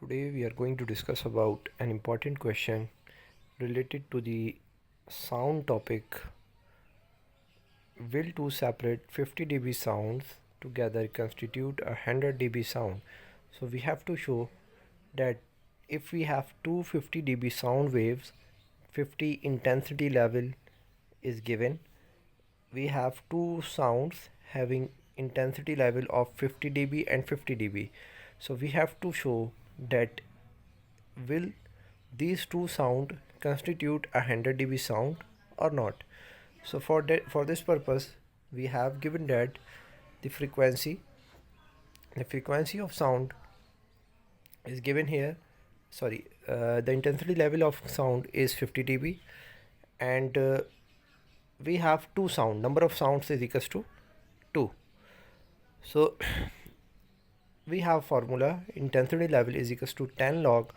Today we are going to discuss about an important question related to the sound topic. Will two separate 50 dB sounds together constitute a 100 dB sound? So we have to show that if we have two 50 dB sound waves, 50 intensity level is given. We have two sounds having intensity level of 50 dB and 50 dB. So we have to show that will these two sound constitute a 100 dB sound or not. So for this purpose we have given that the frequency of sound is given here. The intensity level of sound is 50 dB, and we have two sound. Number of sounds is equals to 2. So we have formula intensity level is equals to 10 log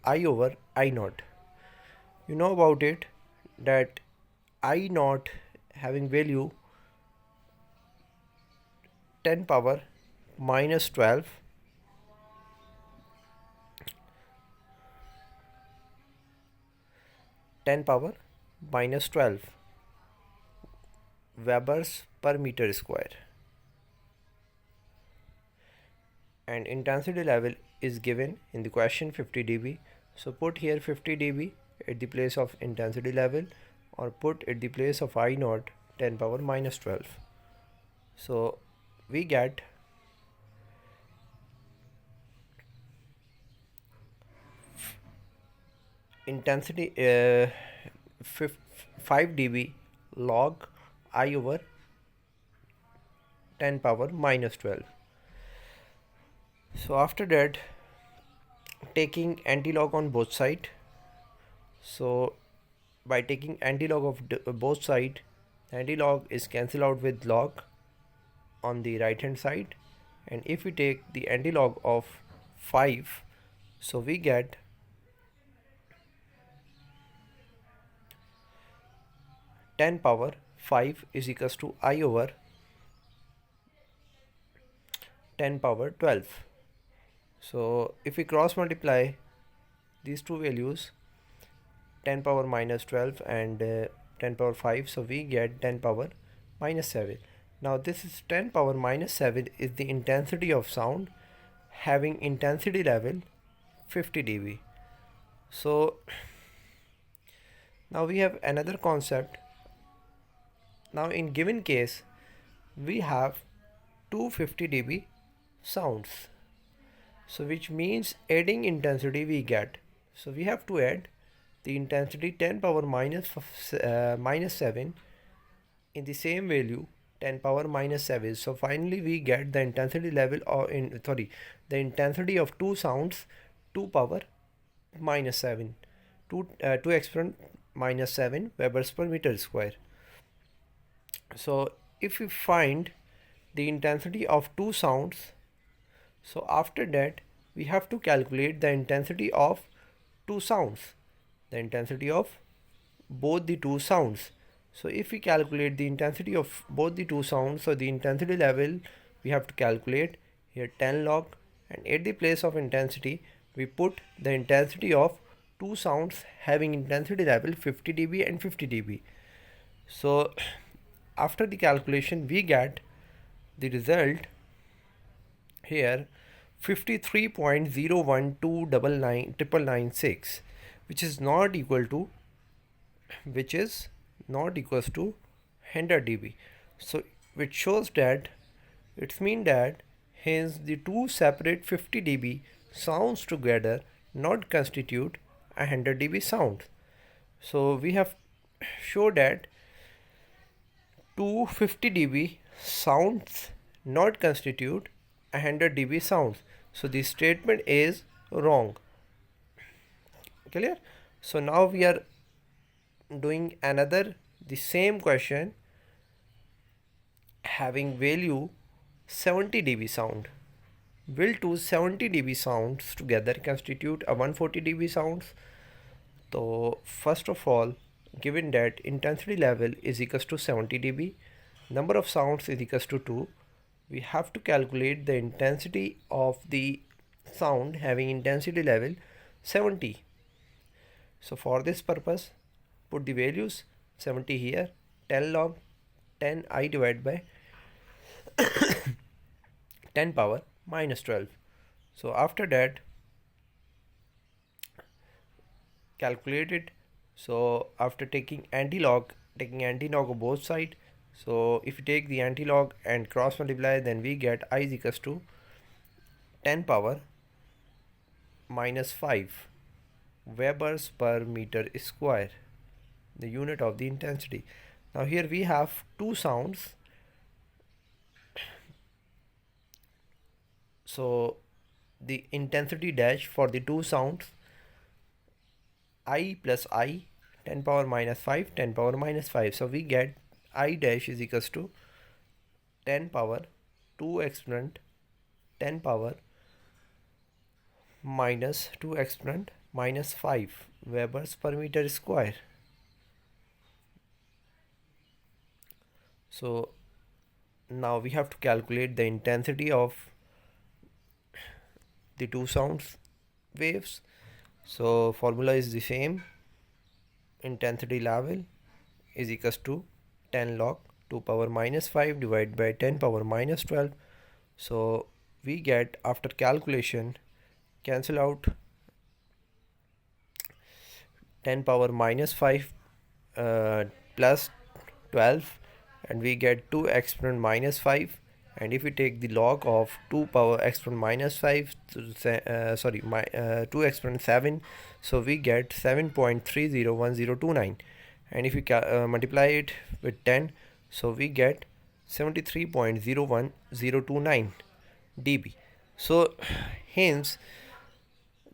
I over I naught. You know about it that I naught having value 10 power minus 12 10 power minus 12 Webers per meter square, and intensity level is given in the question 50 dB. So put here 50 dB at the place of intensity level, or put at the place of I naught 10 power minus 12. So we get intensity 5 dB log I over 10 power minus 12. So after that, taking antilog on both side. So by taking antilog of both side, antilog is cancelled out with log on the right hand side, and if we take the antilog of 5, so we get 10 power 5 is equals to I over 10 power 12. So if we cross multiply these two values, 10 power minus 12 and 10 power 5, so we get 10 power minus 7. Now this is 10 power minus 7 is the intensity of sound having intensity level 50 dB. So now we have another concept. Now in given case we have 250 dB sounds, so which means adding intensity we get, so we have to add the intensity 10 power minus 7 in the same value 10 power minus 7. So finally we get the intensity level of the intensity of two sounds 2 power minus 7 2 exponent minus 7 Webers per meter square. So if we find the intensity of two sounds, so after that we have to calculate the intensity of two sounds, the intensity of both the two sounds. So if we calculate the intensity of both the two sounds, so the intensity level we have to calculate here 10 log, and at the place of intensity we put the intensity of two sounds having intensity level 50 dB and 50 dB. So after the calculation we get the result here 53.01299996, which is not equal to 100 dB. So which shows that it means that hence the two separate 50 dB sounds together not constitute a 100 dB sound. So we have showed that 250 dB sounds not constitute 100 dB sounds. So this statement is wrong. Clear? So now we are doing the same question having value 70 dB sound. Will two 70 dB sounds together constitute a 140 dB sounds? So first of all, given that intensity level is equals to 70 dB, number of sounds is equals to 2, we have to calculate the intensity of the sound having intensity level 70. So for this purpose, put the values 70 here, 10 log 10 I divided by 10 power minus 12. So after that, calculate it. So after taking anti-log of both sides, so if you take the anti-log and cross multiply, then we get I is equals to 10 power minus 5 Webers per meter square, the unit of the intensity. Now here we have two sounds. So the intensity dash for the two sounds, I plus I, 10 power minus 5, 10 power minus 5. So we get I dash is equals to 10 power 2 exponent 10 power minus 2 exponent minus 5 Webers per meter square. So now we have to calculate the intensity of the two sounds waves. So formula is the same. Intensity level is equals to 10 log 2 power minus 5 divided by 10 power minus 12. So we get, after calculation, cancel out 10 power minus 5 plus 12, and we get 2 exponent minus 5. And if we take the log of 2 power exponent minus 5, 2 exponent 7, so we get 7.301029. And if we multiply it with 10, so we get 73.01029 dB. So hence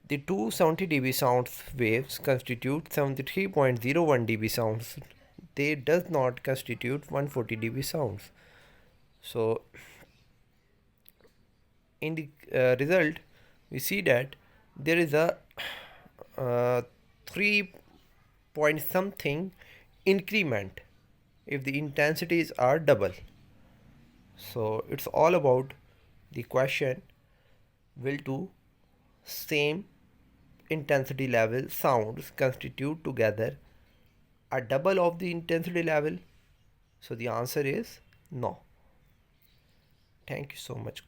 the two 70 dB sound waves constitute 73.01 dB sounds. They does not constitute 140 dB sounds. So in the result, we see that there is a 3 point something increment if the intensities are double. So it's all about the question, will two same intensity level sounds constitute together a double of the intensity level? So the answer is no. Thank you so much.